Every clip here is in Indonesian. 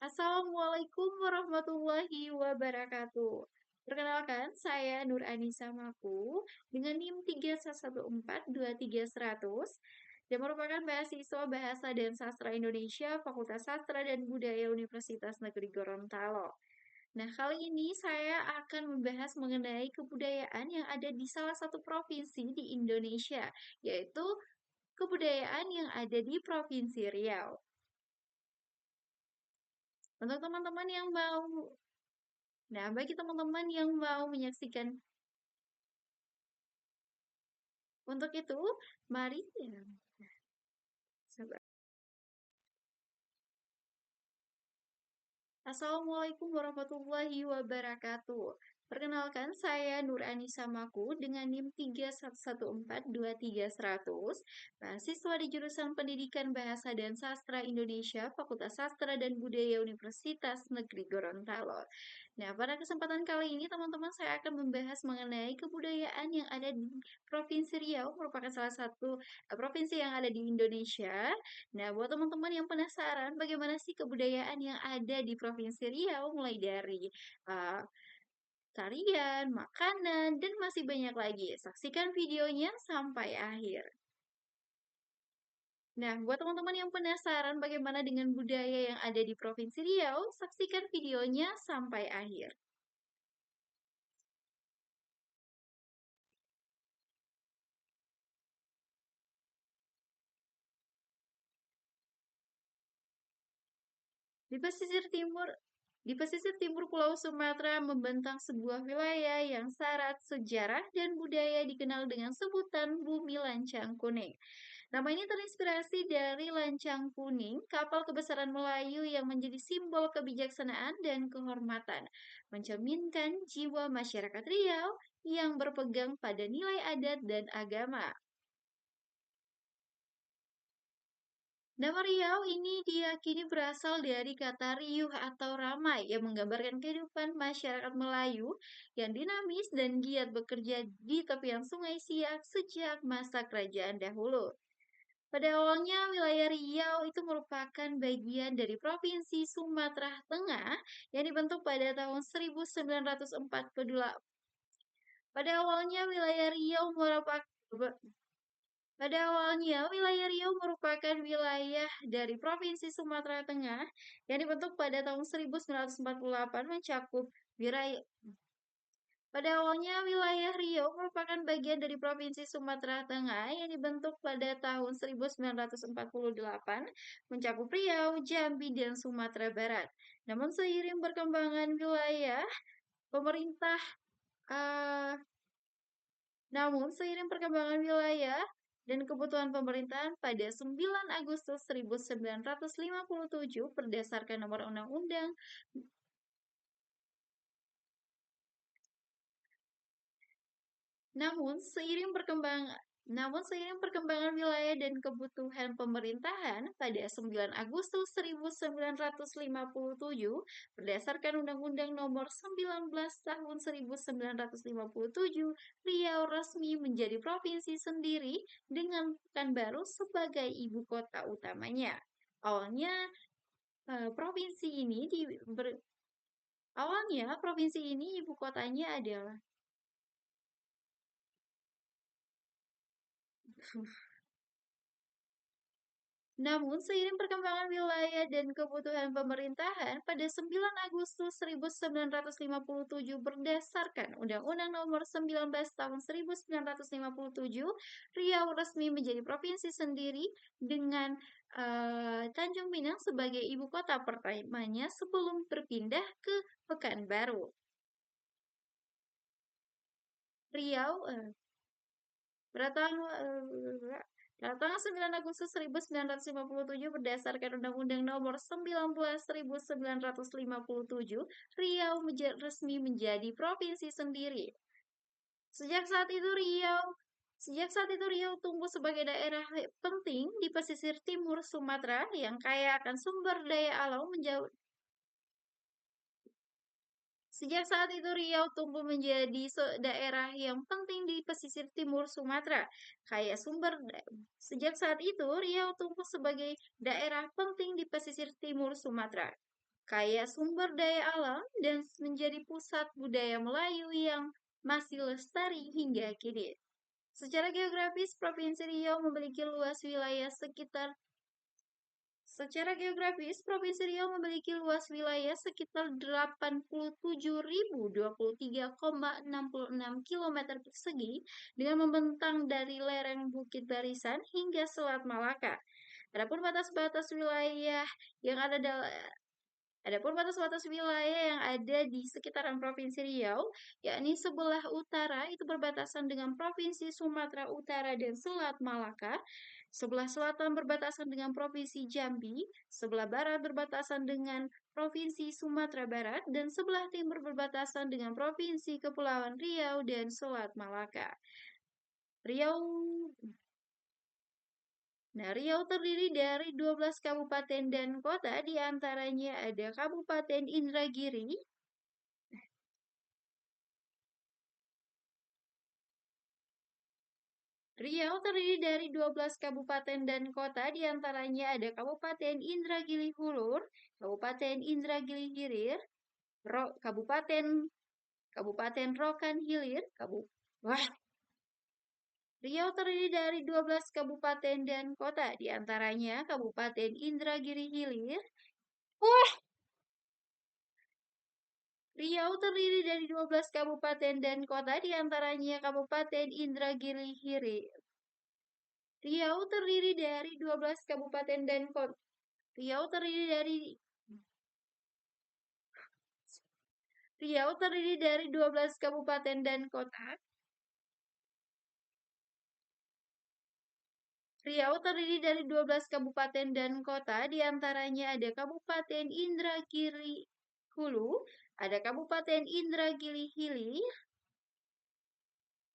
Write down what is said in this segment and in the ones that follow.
Assalamualaikum warahmatullahi wabarakatuh. Perkenalkan, saya Nur Anisa Maku dengan NIM 311423100 dan merupakan mahasiswa Bahasa dan Sastra Indonesia Fakultas Sastra dan Budaya Universitas Negeri Gorontalo. Nah, kali ini saya akan membahas mengenai kebudayaan yang ada di salah satu provinsi di Indonesia, yaitu kebudayaan yang ada di Provinsi Riau. Untuk teman-teman yang mau Nah, bagi teman-teman yang mau menyaksikan untuk itu, mari ya, sabar. Assalamualaikum warahmatullahi wabarakatuh. Perkenalkan, saya Nur Anisa Maku dengan NIM 311423100, mahasiswa di jurusan Pendidikan Bahasa dan Sastra Indonesia, Fakultas Sastra dan Budaya Universitas Negeri Gorontalo. Nah, pada kesempatan kali ini teman-teman saya akan membahas mengenai kebudayaan yang ada di Provinsi Riau, merupakan salah satu provinsi yang ada di Indonesia. Nah, buat teman-teman yang penasaran bagaimana sih kebudayaan yang ada di Provinsi Riau, mulai dari uh, tarian, makanan, dan masih banyak lagi. Saksikan videonya sampai akhir. Nah, buat teman-teman yang penasaran bagaimana dengan budaya yang ada di Provinsi Riau, saksikan videonya sampai akhir. Di pesisir timur di pesisir timur Pulau Sumatera membentang sebuah wilayah yang syarat sejarah dan budaya dikenal dengan sebutan Bumi Lancang Kuning. Nama ini terinspirasi dari lancang kuning, kapal kebesaran Melayu yang menjadi simbol kebijaksanaan dan kehormatan, mencerminkan jiwa masyarakat Riau yang berpegang pada nilai adat dan agama. Nama Riau ini diyakini berasal dari kata riuh atau ramai yang menggambarkan kehidupan masyarakat Melayu yang dinamis dan giat bekerja di tepian Sungai Siak sejak masa kerajaan dahulu. Pada awalnya, wilayah Riau itu merupakan bagian dari Provinsi Sumatera Tengah yang dibentuk pada tahun 1948. Pada awalnya, wilayah wilayah dari Provinsi Sumatera Tengah yang dibentuk pada tahun 1948 mencakup wilayah Pada awalnya, wilayah Riau merupakan bagian dari Provinsi Sumatera Tengah yang dibentuk pada tahun 1948, mencakup Riau, Jambi, dan Sumatera Barat. Pemerintah eh, Namun, seiring perkembangan wilayah dan kebutuhan pemerintahan pada 9 Agustus 1957 berdasarkan nomor undang-undang Namun seiring perkembangan wilayah dan kebutuhan pemerintahan pada 9 Agustus 1957 berdasarkan Undang-Undang Nomor 19 Tahun 1957, Riau resmi menjadi provinsi sendiri dengan Pekanbaru sebagai ibu kota utamanya. Awalnya provinsi ini di ber, Awalnya provinsi ini ibu kotanya adalah Namun, seiring perkembangan wilayah dan kebutuhan pemerintahan, pada 9 Agustus 1957 berdasarkan Undang-Undang Nomor 19 Tahun 1957, Riau resmi menjadi provinsi sendiri dengan Tanjung Pinang sebagai ibu kota pertamanya sebelum berpindah ke Pekanbaru. Riau pada tanggal 9 Agustus 1957 berdasarkan Undang-Undang Nomor 19 1957, Riau resmi menjadi provinsi sendiri. Sejak saat itu Riau tumbuh sebagai daerah penting di pesisir timur Sumatera yang kaya akan sumber daya alam Sejak saat itu Riau tumbuh menjadi daerah yang penting di pesisir timur Sumatera. Sejak saat itu Riau tumbuh sebagai daerah penting di pesisir timur Sumatera. kaya sumber daya alam, dan menjadi pusat budaya Melayu yang masih lestari hingga kini. Secara geografis, Provinsi Riau memiliki luas wilayah sekitar Secara geografis, Provinsi Riau memiliki luas wilayah sekitar 87.023,66 km persegi dengan membentang dari lereng Bukit Barisan hingga Selat Malaka. Adapun batas-batas wilayah yang ada dalam Adapun batas-batas wilayah yang ada di sekitaran Provinsi Riau, yakni sebelah utara itu berbatasan dengan Provinsi Sumatera Utara dan Selat Malaka, sebelah selatan berbatasan dengan Provinsi Jambi, sebelah barat berbatasan dengan Provinsi Sumatera Barat, dan sebelah timur berbatasan dengan Provinsi Kepulauan Riau dan Selat Malaka. Riau Riau terdiri dari 12 kabupaten dan kota, di antaranya ada Kabupaten Indragiri. Riau terdiri dari 12 kabupaten dan kota, di antaranya ada Kabupaten Indragiri Hulur, Kabupaten Indragiri Hilir, Kabupaten Kabupaten Rokan Hilir, Wah, Riau terdiri dari 12 kabupaten dan kota, di antaranya Kabupaten Indragiri Hilir. Riau terdiri dari 12 kabupaten dan kota, di antaranya Kabupaten Indragiri Hilir. Riau terdiri dari 12 kabupaten dan kota. Riau terdiri dari Riau terdiri dari 12 kabupaten dan kota. Riau terdiri dari 12 kabupaten dan kota, di antaranya ada Kabupaten Indragiri Hulu, ada Kabupaten Indragiri Hilir.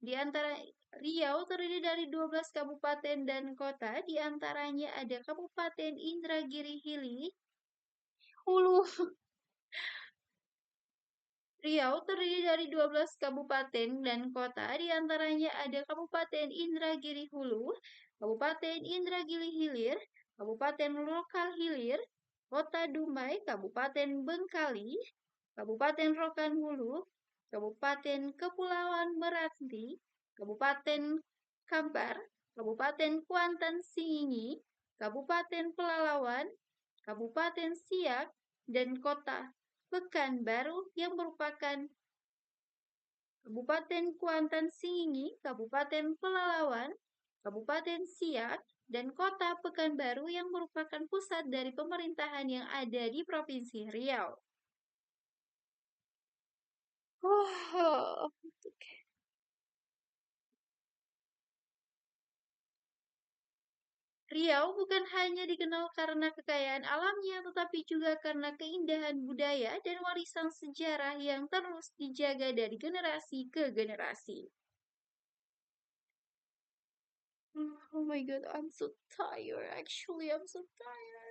Di antara Riau terdiri dari 12 kabupaten dan kota, di antaranya ada Kabupaten Indragiri Hilir, Hulu. Riau terdiri dari 12 kabupaten dan kota, di antaranya ada Kabupaten Indragiri Hulu, Kabupaten Indragiri Hilir, Kabupaten Lokal Hilir, Kota Dumai, Kabupaten Bengkali, Kabupaten Rokan Hulu, Kabupaten Kepulauan Meranti, Kabupaten Kampar, Kabupaten Kuantan Singingi, Kabupaten Pelalawan, Kabupaten Siak, dan Kota Pekanbaru yang merupakan Kabupaten Kuantan Singingi, Kabupaten Pelalawan, Kabupaten Siak, dan Kota Pekanbaru yang merupakan pusat dari pemerintahan yang ada di Provinsi Riau. Oh, Riau bukan hanya dikenal karena kekayaan alamnya, tetapi juga karena keindahan budaya dan warisan sejarah yang terus dijaga dari generasi ke generasi. Oh my god, I'm so tired. Actually, I'm so tired.